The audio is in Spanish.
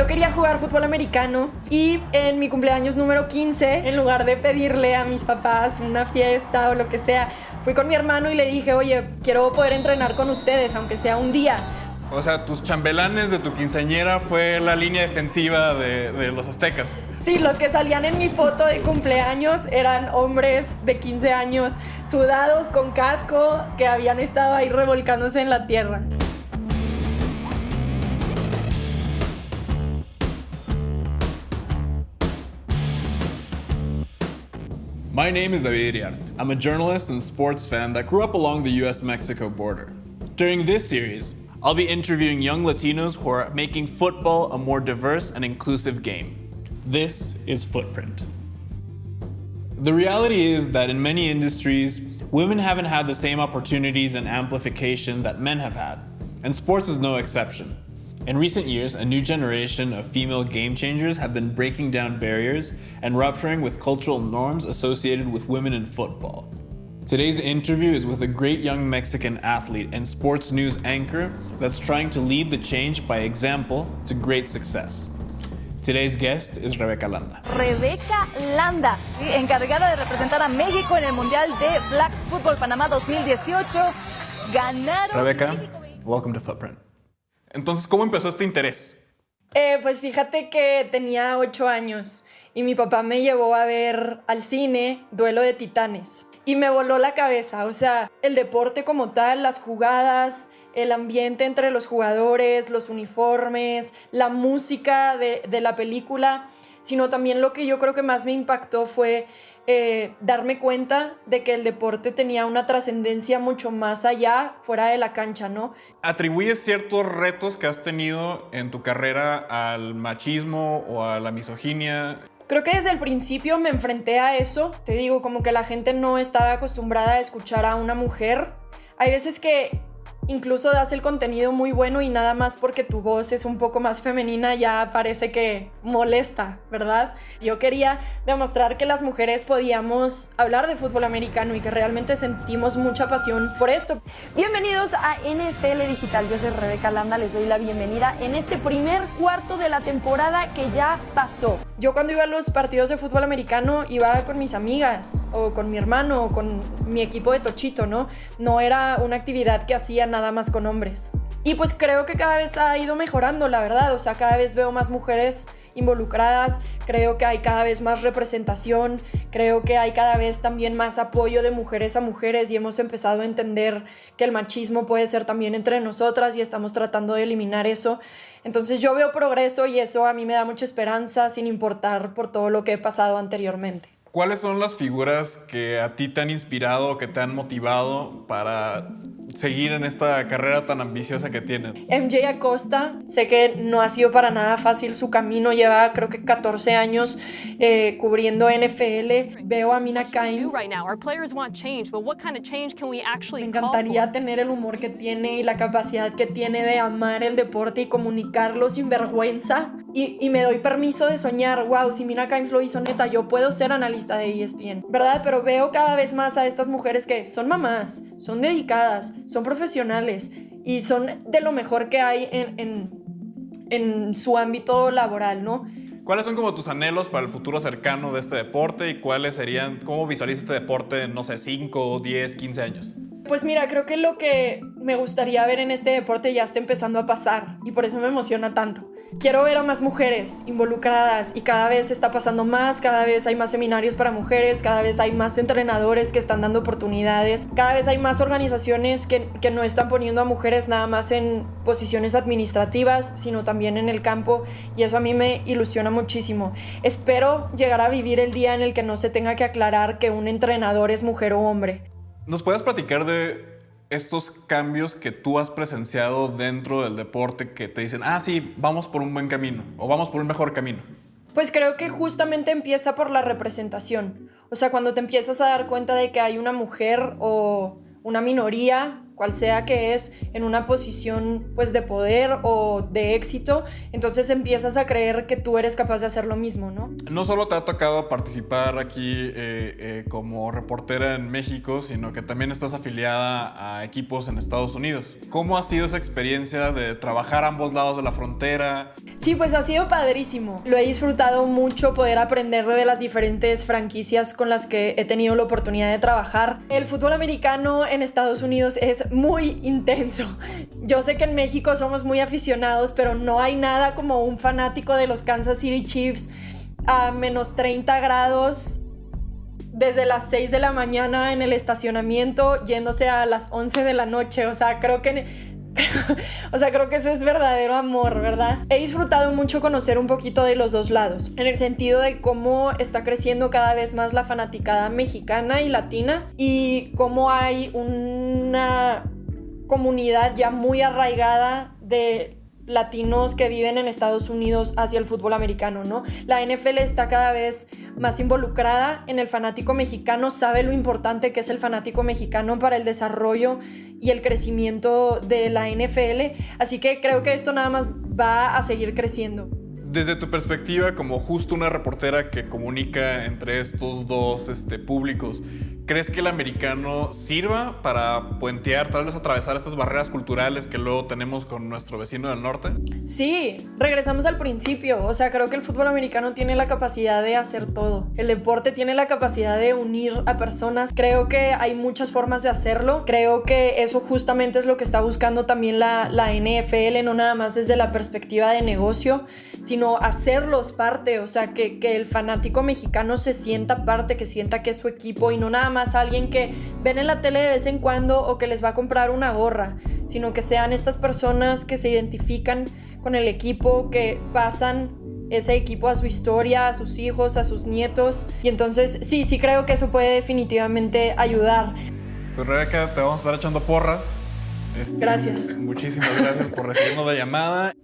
yo quería jugar fútbol americano y en mi cumpleaños número 15, en lugar de pedirle a mis papás una fiesta o lo que sea, fui con mi hermano y le dije, oye, quiero poder entrenar con ustedes, aunque sea un día. O sea, tus chambelanes de tu quinceañera fue la línea defensiva de los aztecas. Sí, los que salían en mi foto de cumpleaños eran hombres de 15 años, sudados, con casco, que habían estado ahí revolcándose en la tierra. My name is David Iriart. I'm a journalist and sports fan that grew up along the US-Mexico border. During this series, I'll be interviewing young Latinos who are making football a more diverse and inclusive game. This is Footprint. The reality is that in many industries, women haven't had the same opportunities and amplification that men have had, and sports is no exception. In recent years, a new generation of female game changers have been breaking down barriers and rupturing with cultural norms associated with women in football. Today's interview is with a great young Mexican athlete and sports news anchor that's trying to lead the change by example to great success. Today's guest is Rebeca Landa. Rebeca Landa, encargada de representar a México en el Mundial de Flag Football Panamá 2018. Ganaron. Rebeca, welcome to Footprint. Entonces, ¿cómo empezó este interés? Pues fíjate que tenía 8 años y mi papá me llevó a ver al cine Duelo de Titanes. Y me voló la cabeza, o sea, el deporte como tal, las jugadas, el ambiente entre los jugadores, los uniformes, la música de la película, sino también lo que yo creo que más me impactó fue darme cuenta de que el deporte tenía una trascendencia mucho más allá, fuera de la cancha, ¿no? ¿Atribuyes ciertos retos que has tenido en tu carrera al machismo o a la misoginia? Creo que desde el principio me enfrenté a eso. Te digo, como que la gente no estaba acostumbrada a escuchar a una mujer. Hay veces que incluso das el contenido muy bueno y nada más porque tu voz es un poco más femenina ya parece que molesta, ¿verdad? Yo quería demostrar que las mujeres podíamos hablar de fútbol americano y que realmente sentimos mucha pasión por esto. Bienvenidos a NFL Digital. Yo soy Rebeca Landa, les doy la bienvenida en este primer cuarto de la temporada que ya pasó. Yo cuando iba a los partidos de fútbol americano iba con mis amigas o con mi hermano o con mi equipo de tochito, ¿no? No era una actividad que hacía nada más con hombres. Y pues creo que cada vez ha ido mejorando, la verdad. O sea, cada vez veo más mujeres involucradas, creo que hay cada vez más representación, creo que hay cada vez también más apoyo de mujeres a mujeres y hemos empezado a entender que el machismo puede ser también entre nosotras y estamos tratando de eliminar eso. Entonces yo veo progreso y eso a mí me da mucha esperanza sin importar por todo lo que he pasado anteriormente. ¿Cuáles son las figuras que a ti te han inspirado, que te han motivado para seguir en esta carrera tan ambiciosa que tienes? MJ Acosta, sé que no ha sido para nada fácil su camino, lleva creo que 14 años cubriendo NFL. Veo a Mina Kimes. Me encantaría tener el humor que tiene y la capacidad que tiene de amar el deporte y comunicarlo sin vergüenza. Y me doy permiso de soñar, wow, si Mina Kimes lo hizo, neta, yo puedo ser analista de ESPN, ¿verdad? Pero veo cada vez más a estas mujeres que son mamás, son dedicadas, son profesionales y son de lo mejor que hay en su ámbito laboral, ¿no? ¿Cuáles son como tus anhelos para el futuro cercano de este deporte y cuáles serían, cómo visualizas este deporte en, no sé, 5, 10, 15 años? Pues mira, creo que lo que me gustaría ver en este deporte ya está empezando a pasar y por eso me emociona tanto. Quiero ver a más mujeres involucradas y cada vez está pasando más, cada vez hay más seminarios para mujeres, cada vez hay más entrenadores que están dando oportunidades, cada vez hay más organizaciones que no están poniendo a mujeres nada más en posiciones administrativas, sino también en el campo y eso a mí me ilusiona muchísimo. Espero llegar a vivir el día en el que no se tenga que aclarar que un entrenador es mujer o hombre. ¿Nos puedes platicar de estos cambios que tú has presenciado dentro del deporte que te dicen, ah, sí, vamos por un buen camino o vamos por un mejor camino? Pues creo que justamente empieza por la representación. O sea, cuando te empiezas a dar cuenta de que hay una mujer o una minoría, cual sea que es, en una posición pues de poder o de éxito, entonces empiezas a creer que tú eres capaz de hacer lo mismo, ¿no? No solo te ha tocado participar aquí como reportera en México, sino que también estás afiliada a equipos en Estados Unidos. ¿Cómo ha sido esa experiencia de trabajar a ambos lados de la frontera? Sí, pues ha sido padrísimo. Lo he disfrutado mucho poder aprender de las diferentes franquicias con las que he tenido la oportunidad de trabajar. El fútbol americano en Estados Unidos es muy intenso. Yo sé que en México somos muy aficionados, pero no hay nada como un fanático de los Kansas City Chiefs a menos 30 grados desde las 6 de la mañana en el estacionamiento, yéndose a las 11 de la noche. O sea, creo que eso es verdadero amor, ¿verdad? He disfrutado mucho conocer un poquito de los dos lados, en el sentido de cómo está creciendo cada vez más la fanaticada mexicana y latina, y cómo hay una comunidad ya muy arraigada de latinos que viven en Estados Unidos hacia el fútbol americano, ¿no? La NFL está cada vez más involucrada en el fanático mexicano, sabe lo importante que es el fanático mexicano para el desarrollo y el crecimiento de la NFL, así que creo que esto nada más va a seguir creciendo. Desde tu perspectiva, como justo una reportera que comunica entre estos dos públicos, ¿crees que el americano sirva para puentear, tal vez atravesar estas barreras culturales que luego tenemos con nuestro vecino del norte? Sí, regresamos al principio. O sea, creo que el fútbol americano tiene la capacidad de hacer todo. El deporte tiene la capacidad de unir a personas. Creo que hay muchas formas de hacerlo. Creo que eso justamente es lo que está buscando también la NFL, no nada más desde la perspectiva de negocio, sino hacerlos parte. O sea, que el fanático mexicano se sienta parte, que sienta que es su equipo y no nada más alguien que ven en la tele de vez en cuando o que les va a comprar una gorra, sino que sean estas personas que se identifican con el equipo, que pasan ese equipo a su historia, a sus hijos, a sus nietos. Y entonces sí creo que eso puede definitivamente ayudar. Pues Rebeca, te vamos a estar echando porras. Gracias. Muchísimas gracias por recibirnos la llamada.